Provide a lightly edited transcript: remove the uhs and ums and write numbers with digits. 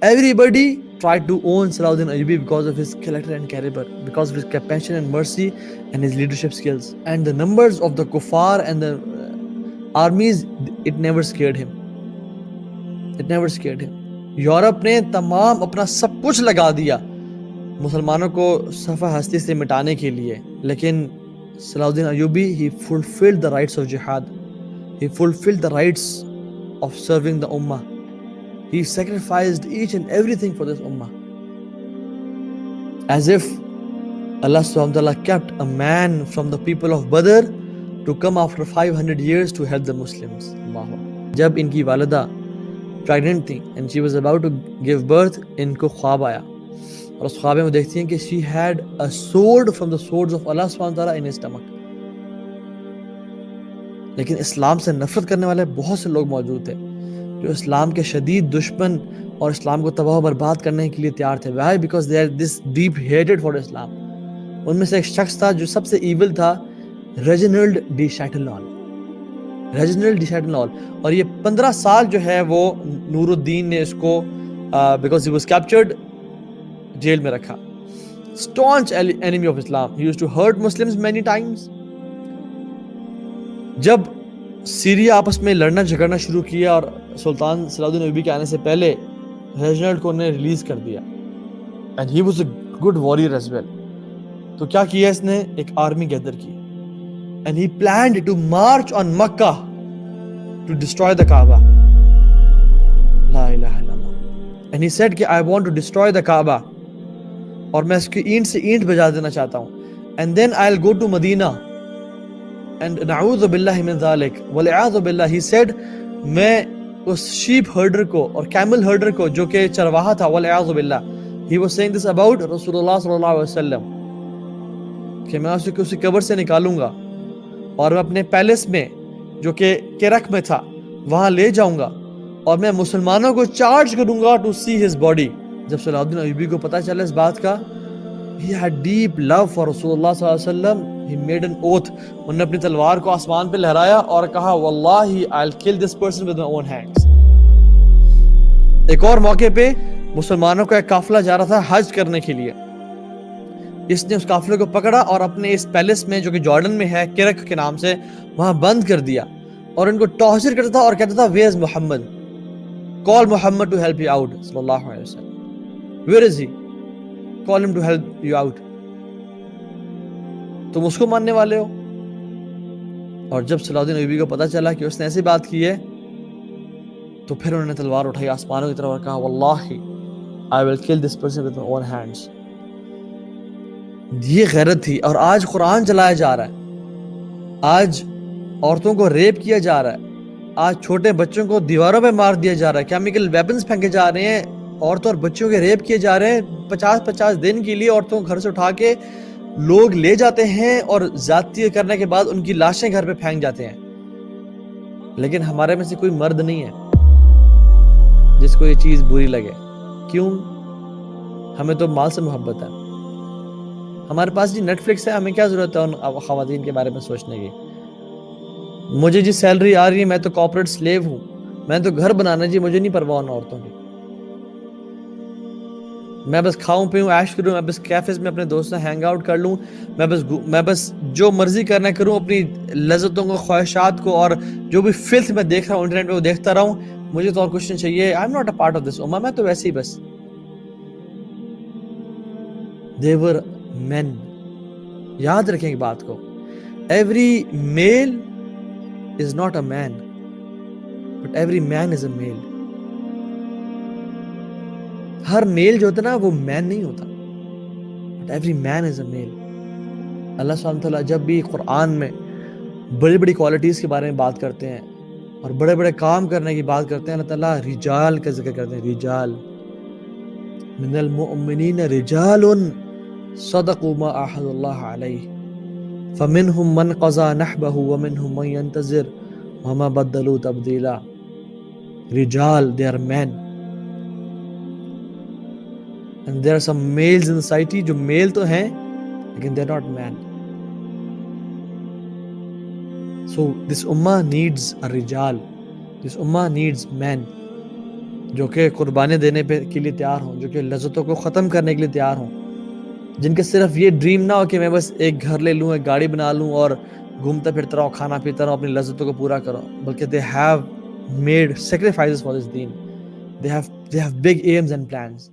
Everybody tried to own Salahuddin Ayyubi because of his character and caliber, because of his compassion and mercy and his leadership skills. And the numbers of the kuffar and the armies, it never scared him. It never scared him. Europe نے تمام اپنا سب کچھ لگا دیا مسلمانوں کو صفحہ ہستی سے مٹانے کے لیے، لیکن صلاح الدین Ayubi he fulfilled the rights of jihad. He fulfilled the rights of serving the ummah. He sacrificed each and everything for this ummah. As if Allah subhanahu wa ta'ala kept a man from the people of Badr to come after 500 years to help the Muslims. جب ان کی والدہ pregnant تھی and she was about to give birth، ان کو خواب آیا اور اس خواب میں وہ دیکھتی ہیں کہ she had a sword from the swords of Allah subhanahu wa ta'ala in his stomach. لیکن اسلام سے نفرت کرنے والے بہت سے لوگ موجود تھے جو اسلام کے شدید دشمن اور اسلام کو تباہ و برباد کرنے کے لیے تیار تھے. Why? Because they are this deep hated for Islam. ان میں سے ایک شخص تھا جو سب سے ایول تھا، ریجنلڈ ڈی شیٹلال. ریجنلڈ ڈی شیٹلال. اور یہ 15 سال جو ہے وہ نور الدین نے اس کو because he was captured جیل میں رکھا. staunch enemy of Islam. He used to hurt Muslims many times. جب سیریا آپس میں لڑنا جھگڑنا شروع کیا اور سلطان صلاح الدین ایوبی کے آنے سے پہلے ریجنلڈ کو انہیں ریلیز کر دیا and he was a good warrior as well. تو کیا کیا اس نے؟ ایک آرمی گیدر کی and he planned to march on Makkah to destroy the Kaaba. لا الہ الا اللہ. and he said کہ I want to destroy the Kaaba اور میں اس کی اینٹ سے اینٹ بجا دینا چاہتا ہوں and then I'll go to Medina and نعوذ باللہ من ذالک والعیاذ باللہ. he said میں اس شیپ ہرڈر کو اور کیمل ہرڈر کو جو کہ چرواہا تھا، والعیاذ باللہ، he was saying this about رسول اللہ صلی اللہ علیہ وسلم، کہ میں اسے اسی قبر سے نکالوں گا اور میں اپنے پیلس میں جو کہ کرک میں تھا وہاں لے جاؤں گا اور میں مسلمانوں کو چارج کروں گا ٹو سی ہز باڈی. جب صلاح الدین ایوبی کو پتہ چلا اس بات کا، he had deep love for رسول اللہ صلی اللہ علیہ وسلم. he made an oath. انہوں نے اپنی تلوار کو آسمان پہ لہرایا اور کہا واللہ I'll kill this person with my own hands. ایک اور موقع پہ مسلمانوں کا ایک قافلہ جا رہا تھا حج کرنے کے لیے. اس نے اس قافلے کو پکڑا اور اپنے اس پیلس میں جو کہ جارڈن میں ہے، کرک کے نام سے، وہاں بند کر دیا اور ان کو ٹارچر کرتا تھا اور کہتا تھا where is Muhammad, call Muhammad to help you out صلی اللہ علیہ وسلم. ویئر از ہی، کال ہم ٹو ہیلپ یو آؤٹ. تم اس کو ماننے والے ہو. اور جب صلاح الدین ایوبی کو پتا چلا کہ اس نے ایسی بات کی ہے تو پھر انہوں نے تلوار اٹھائی آسمانوں کی طرف اور کہا واللہ I will kill this person with my own hands. یہ غیرت تھی. اور آج قرآن چلایا جا رہا ہے، آج عورتوں کو ریپ کیا جا رہا ہے، آج چھوٹے بچوں کو دیواروں پہ مار دیا جا رہا ہے، کیمیکل ویپنز پھینکے جا رہے ہیں، عورتوں اور بچوں کے ریپ کیے جا رہے ہیں. 50 دن کے لیے عورتوں کو گھر سے اٹھا کے لوگ لے جاتے ہیں اور زیادتی کرنے کے بعد ان کی لاشیں گھر پہ پھینک جاتے ہیں. لیکن ہمارے میں سے کوئی مرد نہیں ہے جس کو یہ چیز بری لگے. کیوں؟ ہمیں تو مال سے محبت ہے. ہمارے پاس جی نیٹ فلکس ہے، ہمیں کیا ضرورت ہے ان خواتین کے بارے میں سوچنے کی. مجھے جی سیلری آ رہی ہے، میں تو کارپوریٹ سلیو ہوں، میں تو گھر بنانا جی، مجھے نہیں پرواہ ان عورتوں کی. میں بس کھاؤں پیوں عیش کروں، میں بس کیفز میں اپنے دوستوں سے ہینگ آؤٹ کر لوں، میں بس جو مرضی کرنا کروں، اپنی لذتوں کو، خواہشات کو، اور جو بھی فلتھ میں دیکھ رہا ہوں انٹرنیٹ پہ وہ دیکھتا رہوں. مجھے تو اور کچھ نہیں چاہیے. I am not a part of this امہ. میں تو ویسے ہی بس. They were men. یاد رکھیں ایک بات کو، every male is not a man but every man is a male. ہر میل جو ہوتا ہے نا وہ مین نہیں ہوتا but every man is a male. اللہ سبحانہ وتعالیٰ جب بھی قرآن میں بڑی بڑی کوالٹیز کے بارے میں بات کرتے ہیں اور بڑے بڑے کام کرنے کی بات کرتے ہیں، اللہ تعالیٰ رجال کا ذکر کرتے ہیں. رجال من المؤمنین رجال صدقوا ما عاهدوا الله علیہ فمنهم من قضى نحبه ومنهم من ينتظر وما بدلوا تبدیلا. رجال، they are men. And there are some males in society جو میل تو ہیں لیکن they're not men. So this ummah needs a rijal. This ummah needs men. جو کہ قربانی دینے کے لیے تیار ہوں, جو کہ لذتوں کو ختم کرنے کے لیے تیار ہوں, جن کے صرف یہ ڈریم نہ ہو کہ میں بس ایک گھر لے لوں, ایک گاڑی بنا لوں اور گھومتا پھرتا رہوں, کھانا پیتا رہوں, اپنی لذتوں کو پورا کروں, بلکہ they have made sacrifices for this deen. They have big aims and plans.